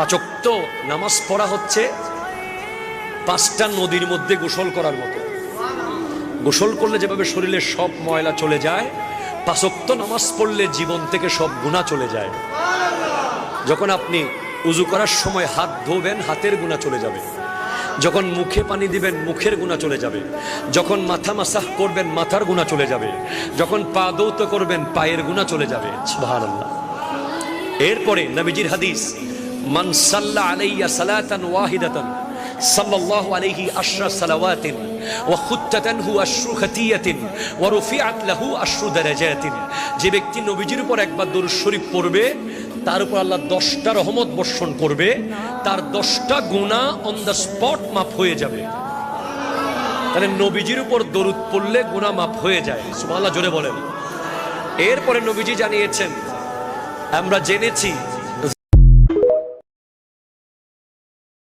পাঁচ ওয়াক্ত নামাজ পড়া হচ্ছে পাঁচটা নদীর মধ্যে গোসল করার মতো। গোসল করলে যেভাবে শরীরের সব ময়লা চলে যায়, পাঁচ ওয়াক্ত নামাজ পড়লে জীবন থেকে সব গুনাহ চলে যায়। যখন আপনি উযু করার সময় হাত ধোবেন, হাতের গুনাহ চলে যাবে। যখন মুখে পানি দিবেন, মুখের গুনাহ চলে যাবে। যখন মাথা মাসাহ করবেন, মাথার গুনাহ চলে যাবে। যখন পা দৌত করবেন, পায়ের গুনাহ চলে যাবে। সুবহানাল্লাহ। এরপরে নবীজির হাদিস, মান সাল্লা আলাইয়া সালাতান ওয়াহিদাতান সাল্লাল্লাহু আলাইহি আশরা সালাওয়াতিন ওয়া খুত্তাতানহু আশরু খাতিয়াতিন ওয়া রুফিআত লাহু আশরু দারাজাতিন। যে ব্যক্তি নবীজির উপর একবার দরুদ শরীফ পড়বে, তার উপর আল্লাহ 10টা রহমত বর্ষণ করবে, তার 10টা গুনাহ অন দ্য স্পট মাফ হয়ে যাবে। তাহলে নবীজির উপর দরুদ পড়লে গুনাহ মাফ হয়ে যায়। সুবহানাল্লাহ, জোরে বলেন। এরপরে নবীজি জানিয়েছেন, আমরা জেনেছি